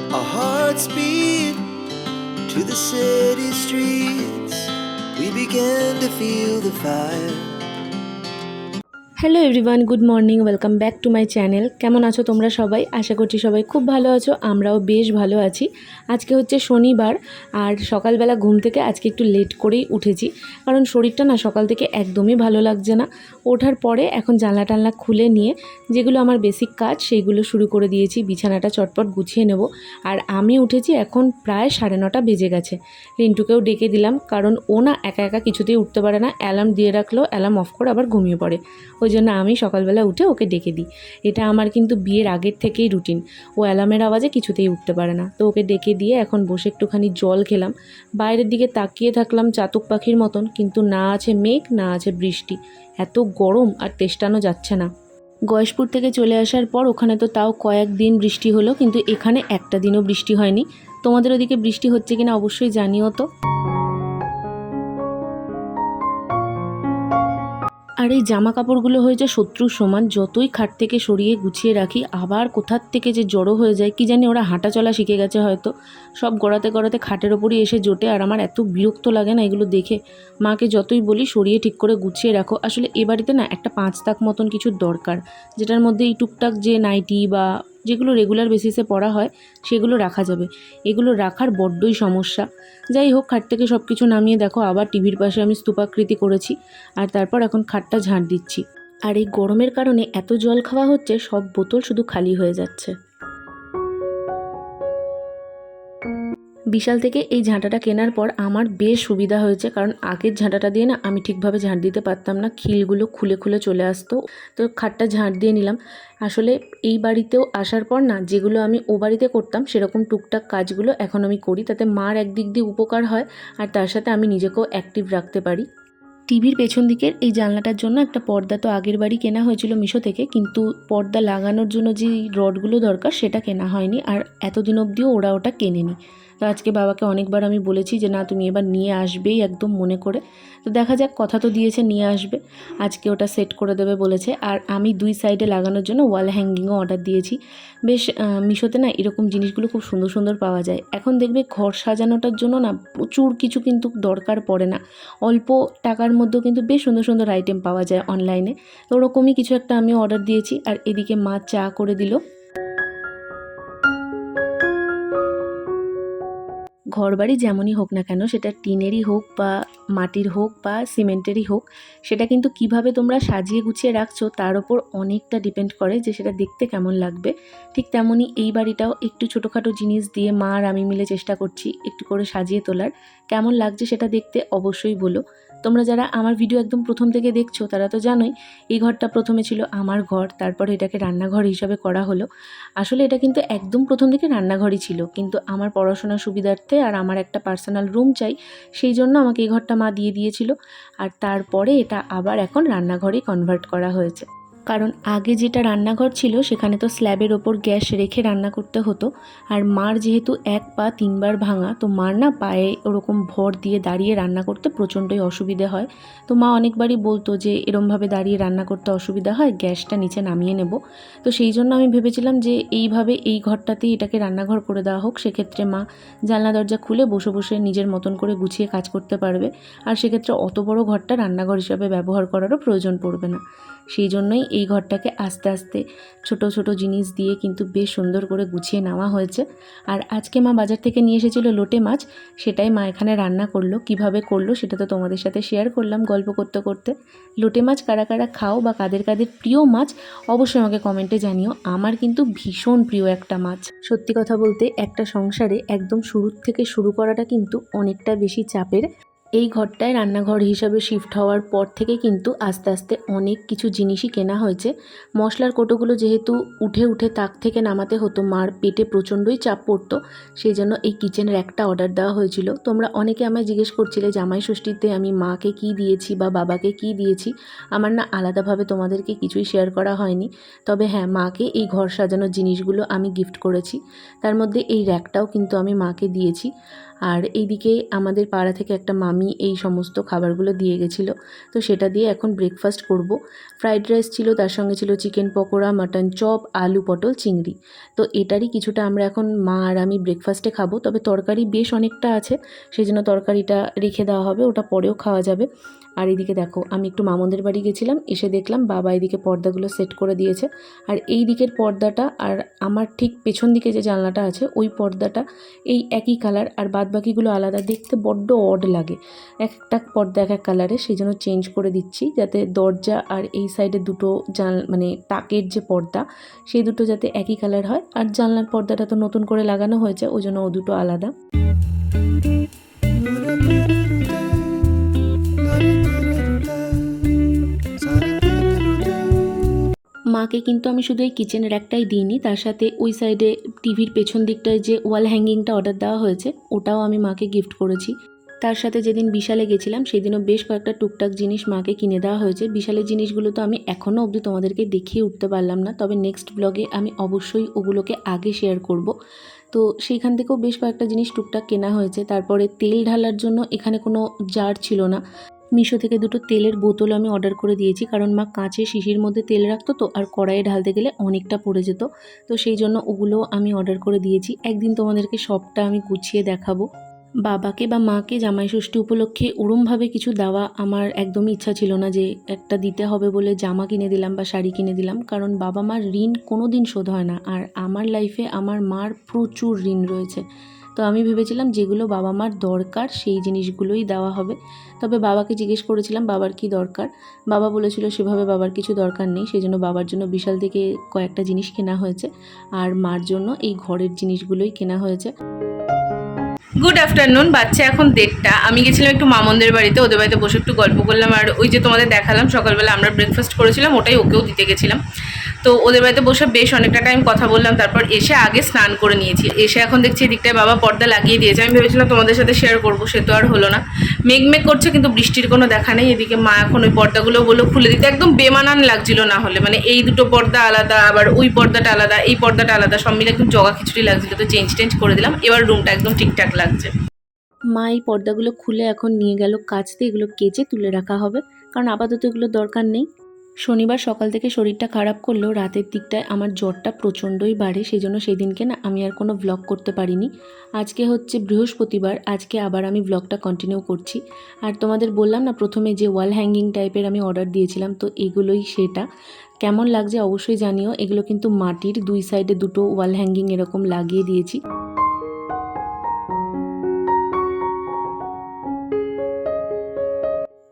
Our hearts beat to the city streets. We began to feel the fire. Hello everyone, good morning, welcome back to my channel. কেমন আছো তোমরা সবাই? আশা করছি সবাই খুব ভালো আছো, আমরাও বেশ ভালো আছি। আজকে হচ্ছে শনিবার, আর সকালবেলা ঘুম থেকে আজকে একটু লেট করেই উঠেছি, কারণ শরীরটা না সকাল থেকে একদমই ভালো লাগছে না। ওঠার পরে এখন জানলা টানলা খুলে নিয়ে যেগুলো আমার বেসিক কাজ সেইগুলো শুরু করে দিয়েছি, বিছানাটা চটপট গুছিয়ে নেব। আর আমি উঠেছি এখন প্রায় 9:30 বেজে গেছে। রিন্টুকেও ডেকে দিলাম, কারণ ও না একা একা কিছুতেই উঠতে পারে না, অ্যালার্ম দিয়ে রাখলেও অ্যালার্ম অফ করে আবার ঘুমিয়ে পড়ে। ওই জন্য আমি সকালবেলা উঠে ওকে ডেকে দিই। এটা আমার কিন্তু বিয়ের আগের থেকেই রুটিন। ও অ্যালার্মের আওয়াজে কিছুতেই উঠতে পারে না, তো ওকে ডেকে দিয়ে এখন বসে একটুখানি জল খেলাম। বাইরের দিকে তাকিয়ে থাকলাম চাতক পাখির মতন, কিন্তু না আছে মেঘ না আছে বৃষ্টি। এত গরম আর তেষ্টানো যাচ্ছে না। গয়েশপুর থেকে চলে আসার পর ওখানে তো তাও কয়েকদিন বৃষ্টি হলো, কিন্তু এখানে একটা দিনও বৃষ্টি হয়নি। তোমাদের ওদিকে বৃষ্টি হচ্ছে কিনা অবশ্যই জানিও তো। আর এই জামা কাপড়গুলো হয়েছে শত্রুর সমান, যতই খাট থেকে সরিয়ে গুছিয়ে রাখি আবার কোথার থেকে যে জড়ো হয়ে যায় কি জানি। ওরা হাঁটা চলা শিখে গেছে হয়তো, সব গড়াতে গড়াতে খাটের ওপরই এসে জোটে। আর আমার এত বিরক্ত লাগে না এগুলো দেখে। মাকে যতই বলি সরিয়ে ঠিক করে গুছিয়ে রাখো, আসলে এ বাড়িতে না একটা 5 তাক মতন কিছুর দরকার, যেটার মধ্যে এই টুকটাক যে নাইটি বা যেগুলো রেগুলার বেসিসে পরা হয় সেগুলো রাখা যাবে। এগুলো রাখার বড্ডই সমস্যা। যাই হোক, খাট থেকে সব কিছু নামিয়ে দেখো আবার টিভির পাশে আমি স্তূপাকৃতি করেছি, আর তারপর এখন খাটটা ঝাঁট দিচ্ছি। আর এই গরমের কারণে এত জল খাওয়া হচ্ছে, সব বোতল শুধু খালি হয়ে যাচ্ছে। বিশাল থেকে এই ঝাঁটাটা কেনার পর আমার বেশ সুবিধা হয়েছে, কারণ আগের ঝাঁটাটা দিয়ে না আমি ঠিকভাবে ঝাঁট দিতে পারতাম না, খিলগুলো খুলে খুলে চলে আসতো। তো খাটটা ঝাঁট দিয়ে নিলাম। আসলে এই বাড়িতেও আসার পর না যেগুলো আমি ও বাড়িতে করতাম সেরকম টুকটাক কাজগুলো এখন আমি করি, তাতে মার একদিক দিয়ে উপকার হয়, আর তার সাথে আমি নিজেকেও অ্যাক্টিভ রাখতে পারি। টিভির পেছন দিকের এই জানলাটার জন্য একটা পর্দা তো আগের বাড়ি কেনা হয়েছিল মিশো থেকে, কিন্তু পর্দা লাগানোর জন্য যে রডগুলো দরকার সেটা কেনা হয়নি, আর এতদিন অবধিও ওরা ওটা কেনেনি। তো আজকে বাবাকে অনেকবার আমি বলেছি যে না তুমি এবার নিয়ে আসবেই একদম মনে করে। তো দেখা যাক, কথা তো দিয়েছে নিয়ে আসবে, আজকে ওটা সেট করে দেবে বলেছে। আর আমি 2 সাইডে লাগানোর জন্য ওয়াল হ্যাঙ্গিংও অর্ডার দিয়েছি। বেশ মিশোতে না এরকম জিনিসগুলো খুব সুন্দর সুন্দর পাওয়া যায়। এখন দেখবে ঘর সাজানোটার জন্য না প্রচুর কিছু কিন্তু দরকার পড়ে না, অল্প টাকার মধ্যেও কিন্তু বেশ সুন্দর সুন্দর আইটেম পাওয়া যায় অনলাইনে। তো ওরকমই কিছু একটা আমি অর্ডার দিয়েছি। আর এদিকে মা চা করে দিল। ঘরবাড়ি যেমনই হোক না কেন, সেটা টিনেরই হোক বা মাটির হোক বা সিমেন্টেরই হোক, সেটা কিন্তু কিভাবে তোমরা সাজিয়ে গুছিয়ে রাখছো তার ওপর অনেকটা ডিপেন্ড করে যে সেটা দেখতে কেমন লাগবে। ঠিক তেমনই এই বাড়িটাও একটু ছোটোখাটো জিনিস দিয়ে মা আর আমি মিলে চেষ্টা করছি একটু করে সাজিয়ে তোলার। কেমন লাগছে সেটা দেখতে অবশ্যই বলো। তোমরা যারা আমার ভিডিও একদম প্রথম থেকে দেখছো তারা তো জানোই এই ঘরটা প্রথমে ছিল আমার ঘর, তারপর এটাকে রান্নাঘর হিসাবে করা হলো। আসলে এটা কিন্তু একদম প্রথম দিকে রান্নাঘরই ছিল, কিন্তু আমার পড়াশোনার সুবিধার্থে আর আমার একটা পার্সোনাল রুম চাই, সেই জন্য আমাকে এই ঘরটা মা দিয়ে দিয়েছিল। আর তারপরে এটা আবার এখন রান্নাঘরেই কনভার্ট করা হয়েছে। কারণ আগে যেটা রান্নাঘর ছিল সেখানে তো স্ল্যাবের ওপর গ্যাস রেখে রান্না করতে হতো। আর মার যেহেতু 1 পা 3বার ভাঙা, তো মার না পায়ে ওরকম ভর দিয়ে দাঁড়িয়ে রান্না করতে প্রচণ্ডই অসুবিধে হয়। তো মা অনেকবারই বলতো যে এরমভাবে দাঁড়িয়ে রান্না করতে অসুবিধা হয়, গ্যাসটা নিচে নামিয়ে নেব। তো সেই জন্য আমি ভেবেছিলাম যে এইভাবে এই ঘরটাতেই এটাকে রান্নাঘর করে দেওয়া হোক, সেক্ষেত্রে মা জানলা দরজা খুলে বসে বসে নিজের মতন করে গুছিয়ে কাজ করতে পারবে। আর সেক্ষেত্রে অত বড় ঘরটা রান্নাঘর হিসাবে ব্যবহার করারও প্রয়োজন পড়বে না। সেই জন্যই এই ঘরটাকে আস্তে আস্তে ছোট ছোট জিনিস দিয়ে কিন্তু বেশ সুন্দর করে গুছিয়ে নেওয়া হয়েছে। আর আজকে মা বাজার থেকে নিয়ে এসেছিলো লোটে মাছ, সেটাই মা এখানে রান্না করলো। কিভাবে করলো সেটা তো তোমাদের সাথে শেয়ার করলাম গল্প করতে করতে। লোটে মাছ কারা কারা খাও বা কাদের কাদের প্রিয় মাছ অবশ্যই আমাকে কমেন্টে জানিও। আমার কিন্তু ভীষণ প্রিয় একটা মাছ। সত্যি কথা বলতে একটা সংসারে একদম শুরু থেকে শুরু করাটা কিন্তু অনেকটা বেশি চাপের। এই ঘরটায় রান্নাঘর হিসাবে শিফট হওয়ার পর থেকে কিন্তু আস্তে আস্তে অনেক কিছু জিনিসই কেনা হয়েছে। মশলার কোটোগুলো যেহেতু উঠে উঠে তাক থেকে নামাতে হতো, মার পেটে প্রচণ্ডই চাপ পড়তো, সেই জন্য এই কিচেনের একটা অর্ডার দেওয়া হয়েছিল। তোমরা অনেকে আমায় জিজ্ঞেস করছিলে জামাই ষষ্ঠীতে আমি মাকে কী দিয়েছি বা বাবাকে কী দিয়েছি। আমার না আলাদাভাবে তোমাদেরকে কিছুই শেয়ার করা হয়নি, তবে হ্যাঁ মাকে এই ঘর সাজানোর জিনিসগুলো আমি গিফট করেছি। তার মধ্যে এই র্যাকটাও কিন্তু আমি মাকে দিয়েছি। আর এইদিকে আমাদের পাড়া থেকে একটা মামি এই সমস্ত খাবারগুলো দিয়ে গেছিলো, তো সেটা দিয়ে এখন ব্রেকফাস্ট করব। ফ্রাইড রাইস ছিল, তার সঙ্গে ছিল চিকেন পকোড়া, মাটন চপ, আলু পটল চিংড়ি। তো এটারই কিছুটা আমরা এখন মা আর আমি ব্রেকফাস্টে খাবো। তবে তরকারি বেশ অনেকটা আছে, সেই জন্য তরকারিটা রেখে দেওয়া হবে, ওটা পরেও খাওয়া যাবে। আর এদিকে দেখো, আমি একটু মামনদের বাড়ি গেছিলাম, এসে দেখলাম বাবা এদিকে পর্দাগুলো সেট করে দিয়েছে। আর এই দিকের পর্দাটা আর আমার ঠিক পেছন দিকে যে জানলাটা আছে ওই পর্দাটা এই একই কালার, আর বাদবাকিগুলো আলাদা, দেখতে বড্ড অড লাগে। একটা পর্দা এক এক কালারের, সেই জন্য চেঞ্জ করে দিচ্ছি, যাতে দরজা আর এই সাইডে দুটো মানে তাকের যে পর্দা সেই দুটো যাতে একই কালার হয়। আর জানলার পর্দাটা তো নতুন করে লাগানো হয়েছে, ওই জন্য ও দুটো আলাদা। মাকে কিন্তু আমি শুধু এই কিচেনের একটাই দিইনি, তার সাথে ওই সাইডে টিভির পেছন দিকটায় যে ওয়াল হ্যাঙ্গিংটা অর্ডার দেওয়া হয়েছে ওটাও আমি মাকে গিফট করেছি। তার সাথে যেদিন বিশালে গেছিলাম সেদিনও বেশ কয়েকটা টুকটাক জিনিস মাকে কিনে দেওয়া হয়েছে। বিশালের জিনিসগুলো তো আমি এখনও অবধি তোমাদেরকে দেখিয়ে উঠতে পারলাম না, তবে নেক্সট ব্লগে আমি অবশ্যই ওগুলোকে আগে শেয়ার করব। তো সেইখান থেকেও বেশ কয়েকটা জিনিস টুকটাক কেনা হয়েছে। তারপরে তেল ঢালার জন্য এখানে কোনো জার ছিল না, মিশো থেকে দুটো তেলের বোতল আমি অর্ডার করে দিয়েছি, কারণ মা কাঁচের শিশির মধ্যে তেল রাখতো, তো আর কড়াইয়ে ঢালতে গেলে অনেকটা পড়ে যেত, তো সেই জন্য ওগুলো আমি অর্ডার করে দিয়েছি। একদিন তোমাদেরকে সবটা আমি গুছিয়ে দেখাবো। বাবাকে বা মাকে জামাই ষষ্ঠী উপলক্ষে ওরমভাবে কিছু দেওয়া আমার একদমই ইচ্ছা ছিল না, যে একটা দিতে হবে বলে জামা কিনে দিলাম বা শাড়ি কিনে দিলাম, কারণ বাবা মার ঋণ কোনো দিন শোধ হয় না। আর আমার লাইফে আমার মার প্রচুর ঋণ রয়েছে, তো আমি ভেবেছিলাম যেগুলো বাবা মার দরকার সেই জিনিসগুলোই দেওয়া হবে। তবে বাবাকে জিজ্ঞেস করেছিলাম বাবার কি দরকার, বাবা বলেছিল সেভাবে বাবার কিছু দরকার নেই, সেই জন্য বাবার জন্য বিশাল থেকে কয়েকটা জিনিস কেনা হয়েছে, আর মার জন্য এই ঘরের জিনিসগুলোই কেনা হয়েছে। গুড আফটারনুন, বাচ্চা এখন 1:30। আমি গেছিলাম একটু মামনদের বাড়িতে, ওদের বাড়িতে বসে একটু গল্প করলাম। আর ওই যে তোমাদের দেখালাম সকালবেলা আমরা ব্রেকফাস্ট করেছিলাম, ওটাই ওকেও দিতে গেছিলাম। তো ওদের বাড়িতে বসে বেশ অনেকটা টাইম কথা বললাম, তারপর এসে আগে স্নান করে নিয়েছি। এসে এখন দেখছি এদিকটায় বাবা পর্দা লাগিয়ে দিয়েছে। আমি ভেবেছিলাম তোমাদের সাথে শেয়ার করবো, সে তো আর হলো না। মেঘমেঘ করছে কিন্তু বৃষ্টির কোনো দেখা নেই। এদিকে মা এখন ওই পর্দাগুলো বললো খুলে দিতে, একদম বেমানান লাগছিল না হলে, মানে এই দুটো পর্দা আলাদা, আবার ওই পর্দাটা আলাদা, এই পর্দাটা আলাদা, সব মিলে একদম জগা খিচুড়ি লাগছিল। তো চেঞ্জ করে দিলাম, এবার রুমটা একদম ঠিকঠাক লাগছে। মা এই পর্দাগুলো খুলে এখন নিয়ে গেল কাচতে, এগুলো কেচে তুলে রাখা হবে, কারণ আপাতত এগুলো দরকার নেই। শনিবার সকাল থেকে শরীরটা খারাপ করলেও রাতের দিকটায় আমার জ্বরটা প্রচণ্ডই বাড়ে, সেই জন্য সেই দিনকে না আমি আর কোনো ব্লগ করতে পারিনি। আজকে হচ্ছে বৃহস্পতিবার, আজকে আবার আমি ব্লগটা কন্টিনিউ করছি। আর তোমাদের বললাম না প্রথমে যে ওয়াল হ্যাঙ্গিং টাইপের আমি অর্ডার দিয়েছিলাম, তো এগুলোই সেটা। কেমন লাগছে অবশ্যই জানিও। এগুলো কিন্তু মাটির, দুই সাইডে দুটো ওয়াল হ্যাঙ্গিং এরকম লাগিয়ে দিয়েছি।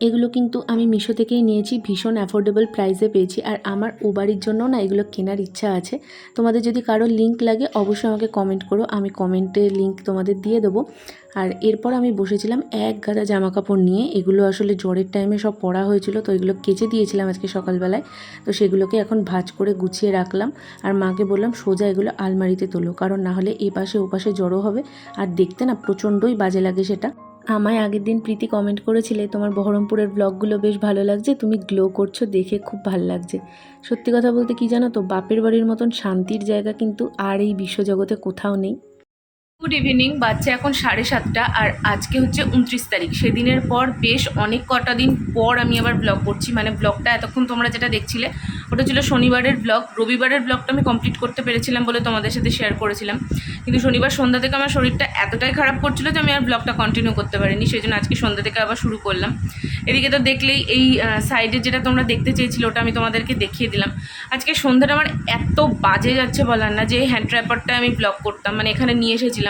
এগুলো কিন্তু আমি মিশো থেকেই নিয়েছি, ভীষণ অ্যাফোর্ডেবল প্রাইসে পেয়েছি। আর আমার ও বাড়ির জন্য না এগুলো কেনার ইচ্ছা আছে। তোমাদের যদি কারোর লিঙ্ক লাগে অবশ্যই আমাকে কমেন্ট করো, আমি কমেন্টে লিঙ্ক তোমাদের দিয়ে দেবো। আর এরপর আমি বসেছিলাম এক গাদা জামা কাপড় নিয়ে, এগুলো আসলে জ্বরের টাইমে সব পরা হয়েছিল, তো এগুলো কেচে দিয়েছিলাম আজকে সকালবেলায়। তো সেগুলোকে এখন ভাঁজ করে গুছিয়ে রাখলাম। আর মাকে বললাম সোজা এগুলো আলমারিতে তোলো, কারণ না হলে এপাশে ওপাশে জড়ো হবে, আর দেখতে না প্রচণ্ডই বাজে লাগে সেটা। আমায় আগের দিন প্রীতি কমেন্ট করেছিলে তোমার বহরমপুরের ব্লগগুলো বেশ ভালো লাগছে, তুমি গ্লো করছো, দেখে খুব ভালো লাগছে। সত্যি কথা বলতে কি জানো তো, বাপের বাড়ির মতন শান্তির জায়গা কিন্তু আর এই বিশ্বজগতে কোথাও নেই। গুড ইভিনিং, বাচ্চা এখন 7:30, আর আজকে হচ্ছে 29 তারিখ। সেদিনের পর বেশ অনেক কটা দিন পর আমি আবার ব্লগ করছি। মানে ব্লগটা এতক্ষণ তোমরা যেটা দেখছিলে ওটা ছিল শনিবারের ব্লগ। রবিবারের ব্লগটা আমি কমপ্লিট করতে পেরেছিলাম বলে তোমাদের সাথে শেয়ার করেছিলাম, কিন্তু শনিবার সন্ধ্যা থেকে আমার শরীরটা এতটাই খারাপ করছিল যে আমি আর ব্লগটা কন্টিনিউ করতে পারিনি, সেই জন্য আজকে সন্ধ্যা থেকে আবার শুরু করলাম। এদিকে তো দেখলেই এই সাইডে যেটা তোমরা দেখতে চেয়েছিলে ওটা আমি তোমাদেরকে দেখিয়ে দিলাম। আজকে সন্ধ্যাটা আমার এত বাজে যাচ্ছে বলার না, যে হ্যান্ড ট্র্যাপারটা আমি ব্লগ করতাম, মানে এখানে নিয়ে এসেছিলাম,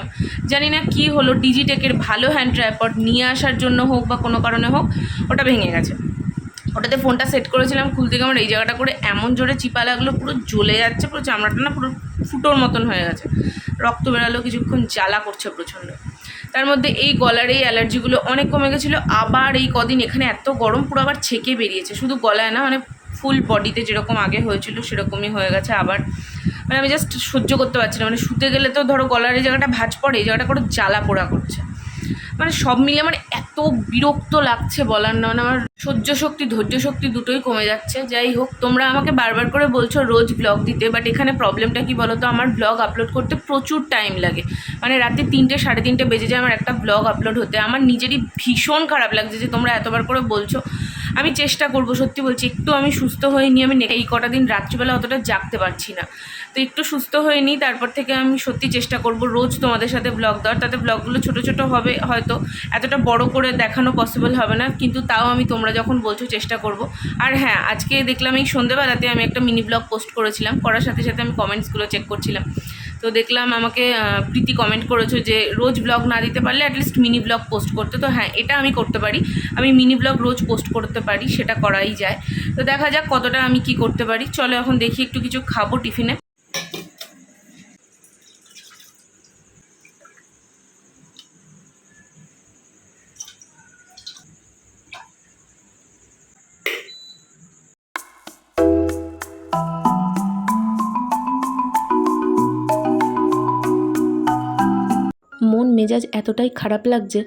জানি না কি হলো, ডিজিটেকের ভালো হ্যান্ড ট্রাইপড নিয়ে আসার জন্য হোক বা কোনো কারণে হোক ওটা ভেঙে গেছে। ওটাতে ফোনটা সেট করেছিলাম, খুলতে গিয়ে আমার এই জায়গাটা করে এমন জোরে চিপা লাগলো, পুরো জ্বলে যাচ্ছে, পুরো চামড়াটা না পুরো ফুটোর মতন হয়ে গেছে, রক্ত বেরালো, কিছুক্ষণ জ্বালা করছে প্রচণ্ড। তার মধ্যে এই গলার এই অ্যালার্জিগুলো অনেক কমে গেছিলো, আবার এই কদিন এখানে এত গরম পুরো আবার ছেঁকে বেরিয়েছে, শুধু গলায় না, মানে ফুল বডিতে যেরকম আগে হয়েছিল সেরকমই হয়ে গেছে আবার। মানে আমি জাস্ট সহ্য করতে পারছি না, মানে শুতে গেলে তো ধরো গলার এই জায়গাটা ভাঁজ পড়ে, এই জায়গাটা করে জ্বালা পোড়া করছে। মানে সব মিলে আমার এত বিরক্ত লাগছে বলার না, মানে আমার সহ্য শক্তি ধৈর্য শক্তি দুটোই কমে যাচ্ছে। যাই হোক, তোমরা আমাকে বারবার করে বলছো রোজ ব্লগ দিতে, বাট এখানে প্রবলেমটা কি বলো তো, আমার ব্লগ আপলোড করতে প্রচুর টাইম লাগে। মানে রাতে 3টে 3:30 বেজে যায় আমার একটা ব্লগ আপলোড হতে। আমার নিজেরই ভীষণ খারাপ লাগছে যে তোমরা এতবার করে বলছো। আমি চেষ্টা করব, সত্যি বলছি, একটু আমি সুস্থ হয়ে নিই। আমি এই কটা দিন রাত্রিবেলা অতটা জাগতে পারছি না, তো একটু সুস্থ হয়ে নিই, তারপর থেকে আমি সত্যি চেষ্টা করব রোজ তোমাদের সাথে ব্লগ দেওয়ার। তাতে ব্লগগুলো ছোটো ছোটো হবে, হয়তো এতটা বড় করে দেখানো পসিবল হবে না, কিন্তু তাও আমি তোমরা যখন বলছো চেষ্টা করব। আর হ্যাঁ, আজকে দেখলাম এই সন্ধ্যেবেলাতে আমি একটা মিনি ব্লগ পোস্ট করেছিলাম, করার সাথে সাথে আমি কমেন্টসগুলো চেক করছিলাম, তো দেখলাম আমাকে প্রীতি কমেন্ট করেছো যে রোজ ব্লগ না দিতে পারলে অ্যাটলিস্ট মিনি ব্লগ পোস্ট করতে। তো হ্যাঁ, এটা আমি করতে পারি, আমি মিনি ব্লগ রোজ পোস্ট করতে পারি, সেটা করাই যায়। তো দেখা যাক কতটা আমি কি করতে পারি। চলো এখন দেখি একটু কিছু খাবো টিফিনে। মন মেজাজ এতটাই খারাপ লাগছে,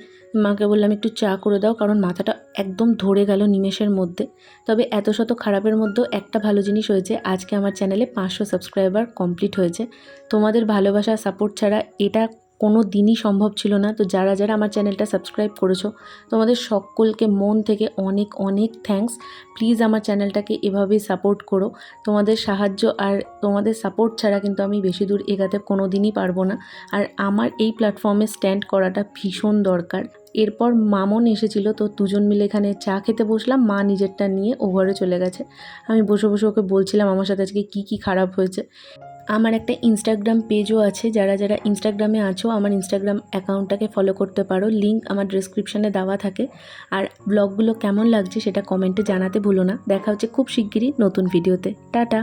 মাকে বললাম একটু চা করে দাও, কারণ মাথাটা একদম ধরে গেল নিমেষের মধ্যে। তবে এত শত খারাপের মধ্যেও একটা ভালো জিনিস হয়েছে, আজকে আমার চ্যানেলে 500 সাবস্ক্রাইবার কমপ্লিট হয়েছে। তোমাদের ভালোবাসা সাপোর্ট ছাড়া এটা কোনো দিনই সম্ভব ছিল না। তো যারা যারা আমার চ্যানেলটা সাবস্ক্রাইব করেছো, তোমাদের সকলকে মন থেকে অনেক অনেক থ্যাঙ্কস। প্লিজ আমার চ্যানেলটাকে এভাবেই সাপোর্ট করো। তোমাদের সাহায্য আর তোমাদের সাপোর্ট ছাড়া কিন্তু আমি বেশি দূর এগাতে কোনো দিনই পারবো না। আর আমার এই প্ল্যাটফর্মে স্ট্যান্ড করাটা ভীষণ দরকার। এরপর মামন এসেছিল, তো দুজন মিলে এখানে চা খেতে বসলাম। মা নিজেরটা নিয়ে ও ঘরে চলে গেছে। আমি বসে বসে ওকে বলছিলাম আমার সাথে আজকে কী খারাপ হয়েছে। আমার একটা ইনস্টাগ্রাম পেজও আছে, যারা যারা ইনস্টাগ্রামে আছো আমার ইনস্টাগ্রাম অ্যাকাউন্টটাকে ফলো করতে পারো, লিঙ্ক আমার ডেসক্রিপশানে দেওয়া থাকে। আর ব্লগগুলো কেমন লাগছে সেটা কমেন্টে জানাতে ভুলো না। দেখা হচ্ছে খুব শিগগিরই নতুন ভিডিওতে। টাটা।